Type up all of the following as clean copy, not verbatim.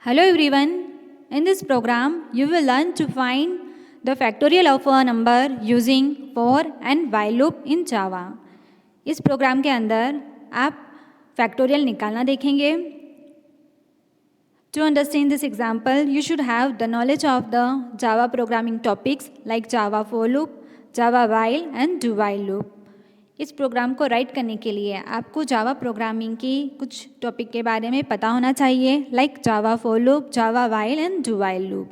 Hello everyone. In this program, you will learn to find the factorial of a number using for and while loop in Java. इस programme के अंदर आप factorial निकालना देखेंगे. To understand this example, you should have the knowledge of the Java programming topics like Java for loop, Java while and do while loop. इस programme को right करने के लिए आपको जावा प्रोग्रामिंग की कुछ टॉपिक के बारे में पता होना चाहिए like Java for loop, Java while and do while loop.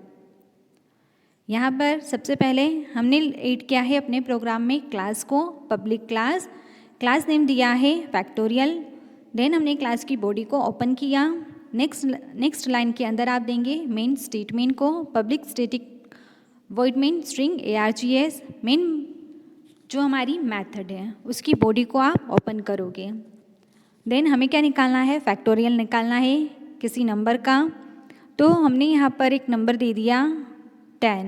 यहाँ पर सबसे पहले हमने ऐड किया है अपने प्रोग्राम में क्लास को, पब्लिक क्लास नेम दिया है फैक्टोरियल. देन हमने क्लास की बॉडी को ओपन किया. नेक्स्ट लाइन के अंदर आप देंगे मेन स्टेटमेंट को, public static void main string args. Main जो हमारी मेथड है उसकी बॉडी को आप ओपन करोगे. देन हमें क्या निकालना है, फैक्टोरियल निकालना है किसी नंबर का. तो हमने यहाँ पर एक नंबर दे दिया 10.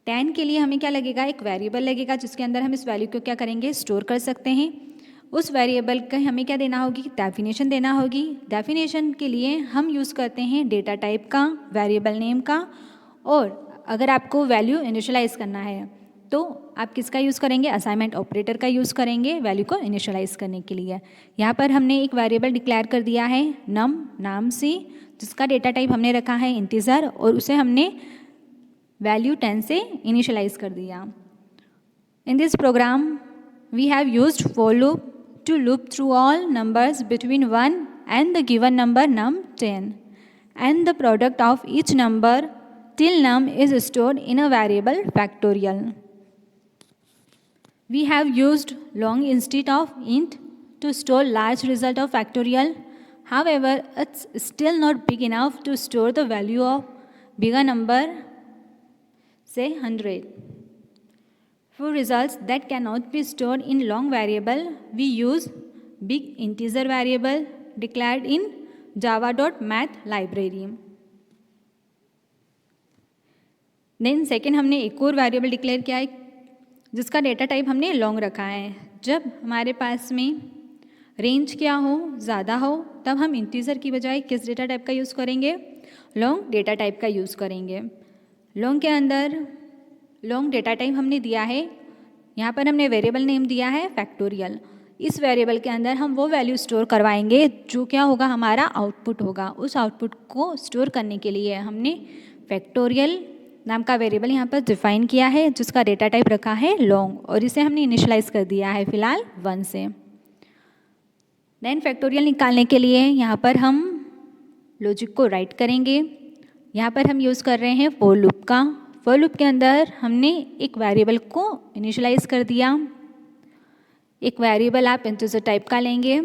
10 के लिए हमें क्या लगेगा, एक वेरिएबल लगेगा जिसके अंदर हम इस वैल्यू को क्या करेंगे, स्टोर कर सकते हैं. उस वेरिएबल का हमें क्या देना होगी, डेफिनेशन देना होगी. डेफिनेशन के लिए हम यूज़ करते हैं डेटा टाइप का, वेरिएबल नेम का. और अगर आपको वैल्यू इनिशियलाइज करना है तो आप किसका यूज़ करेंगे, असाइनमेंट ऑपरेटर का यूज़ करेंगे वैल्यू को इनिशियलाइज करने के लिए. यहाँ पर हमने एक वेरिएबल डिक्लेयर कर दिया है नम नाम से, जिसका डेटा टाइप हमने रखा है इंटीजर, और उसे हमने वैल्यू 10 से इनिशियलाइज कर दिया. In this program we have used for loop to loop through all numbers between 1 and the given number num 10, and the product of each number till num is stored in a variable factorial. We have used long instead of int to store large result of factorial. However, it's still not big enough to store the value of bigger number, say 100. For results that cannot be stored in long variable, we use big integer variable declared in java.math library. Then second हमने एक और variable declare किया है जिसका data type हमने long रखा है. जब हमारे पास में रेंज क्या हो, ज़्यादा हो, तब हम इंटीजर की बजाय किस डेटा टाइप का यूज़ करेंगे, लॉन्ग डेटा टाइप का यूज़ करेंगे. लॉन्ग के अंदर लॉन्ग डेटा टाइप हमने दिया है. यहाँ पर हमने वेरिएबल नेम दिया है फैक्टोरियल. इस वेरिएबल के अंदर हम वो वैल्यू स्टोर करवाएंगे जो क्या होगा, हमारा आउटपुट होगा. उस आउटपुट को स्टोर करने के लिए हमने फैक्टोरियल नाम का वेरिएबल यहाँ पर डिफाइन किया है जिसका डेटा टाइप रखा है लॉन्ग, और इसे हमने इनिशियलाइज कर दिया है फिलहाल 1 से. देन फैक्टोरियल निकालने के लिए यहाँ पर हम लॉजिक को राइट करेंगे. यहाँ पर हम यूज़ कर रहे हैं फॉर लूप का. फॉर लूप के अंदर हमने एक वेरिएबल को इनिशियलाइज कर दिया. एक वेरिएबल आप इंटीजर टाइप का लेंगे.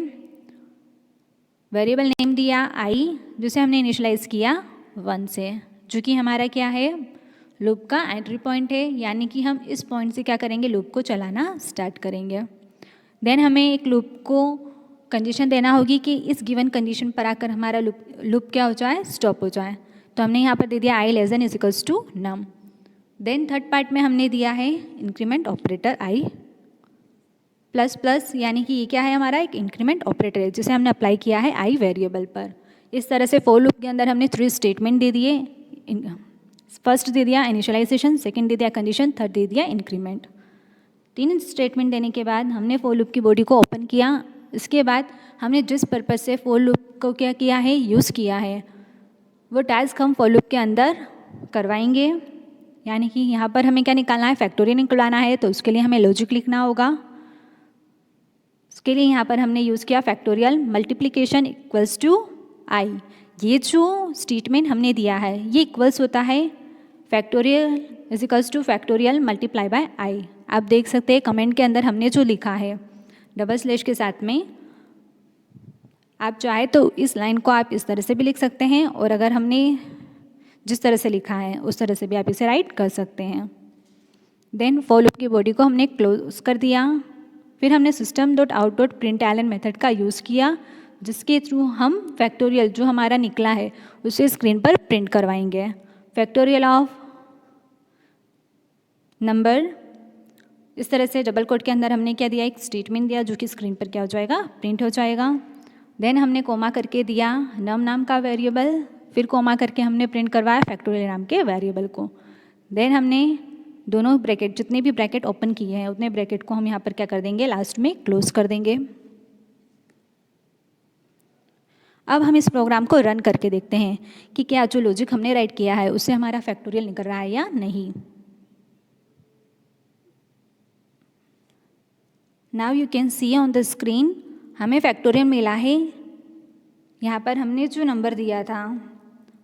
वेरिएबल नेम दिया आई, जिसे हमने इनिशियलाइज किया 1 से, जो कि हमारा क्या है, लूप का एंट्री पॉइंट है. यानी कि हम इस पॉइंट से क्या करेंगे, लूप को चलाना स्टार्ट करेंगे. देन हमें एक लूप को कंडीशन देना होगी कि इस गिवन कंडीशन पर आकर हमारा लूप क्या हो जाए, स्टॉप हो जाए. तो हमने यहाँ पर दे दिया i less than is equals to num. Then third part में हमने दिया है increment operator i plus plus, यानी कि ये क्या है, हमारा एक इंक्रीमेंट ऑपरेटर है जिसे हमने अप्लाई किया है आई वेरिएबल पर. इस तरह से फॉर लूप के अंदर हमने 3 स्टेटमेंट दे दिए. फर्स्ट दे दिया इनिशियलाइजेशन, सेकंड दे दिया कंडीशन, थर्ड दे दिया इंक्रीमेंट. 3 स्टेटमेंट देने के बाद हमने फॉर लूप की बॉडी को ओपन किया. इसके बाद हमने जिस पर्पज़ से फॉर लूप को क्या किया है, यूज़ किया है, वो टास्क हम फॉर लूप के अंदर करवाएंगे. यानी कि यहाँ पर हमें क्या निकालना है, फैक्टोरियल निकालना है. तो उसके लिए हमें लॉजिक लिखना होगा. उसके लिए यहाँ पर हमने यूज़ किया फैक्टोरियल मल्टीप्लिकेशन इक्वल्स टू आई. ये जो स्टेटमेंट हमने दिया है ये इक्वल्स होता है factorial is equals to factorial multiply by i. आप देख सकते हैं कमेंट के अंदर हमने जो लिखा है डबल स्लैश के साथ में. आप चाहे तो इस लाइन को आप इस तरह से भी लिख सकते हैं, और अगर हमने जिस तरह से लिखा है उस तरह से भी आप इसे राइट कर सकते हैं. देन फॉर लूप की बॉडी को हमने क्लोज कर दिया. फिर हमने system.out.println मेथड का यूज़ किया जिसके थ्रू हम फैक्टोरियल जो हमारा निकला है उसे स्क्रीन पर प्रिंट करवाएंगे. फैक्टोरियल ऑफ नंबर, इस तरह से डबल कोट के अंदर हमने क्या दिया, एक स्टेटमेंट दिया जो कि स्क्रीन पर क्या हो जाएगा, प्रिंट हो जाएगा. देन हमने कोमा करके दिया नम नाम का वेरिएबल. फिर कोमा करके हमने प्रिंट करवाया फैक्टोरियल नाम के वेरिएबल को। देन हमने दोनों ब्रैकेट, जितने भी ब्रैकेट ओपन किए हैं उतने ब्रैकेट को हम यहाँ पर क्या कर देंगे, लास्ट में क्लोज कर देंगे। अब हम इस प्रोग्राम को रन करके देखते हैं कि क्या जो लॉजिक हमने राइट किया है उससे हमारा फैक्टोरियल निकल रहा है या नहीं। Now you can see on the screen हमें फैक्टोरियल मिला है। यहाँ पर हमने जो नंबर दिया था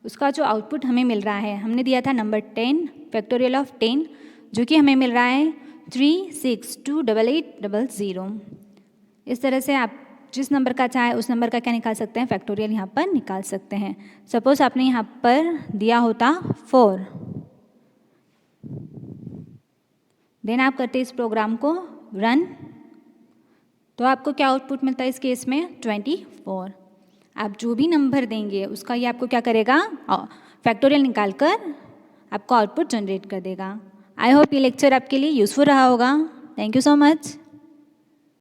उसका जो आउटपुट हमें मिल रहा है, हमने दिया था नंबर 10, फैक्टोरियल ऑफ 10, जो कि हमें मिल रहा है 3628800। इस तरह से आप जिस नंबर का चाहे उस नंबर का क्या निकाल सकते हैं, फैक्टोरियल यहाँ पर निकाल सकते हैं। सपोज आपने यहाँ पर दिया होता 4, देन आप करते इस प्रोग्राम को रन, तो आपको क्या आउटपुट मिलता है इस केस में, 24। आप जो भी नंबर देंगे उसका ये आपको क्या करेगा, फैक्टोरियल निकाल कर आपको आउटपुट जनरेट कर देगा। आई होप ये लेक्चर आपके लिए यूज़फुल रहा होगा। Thank you so much.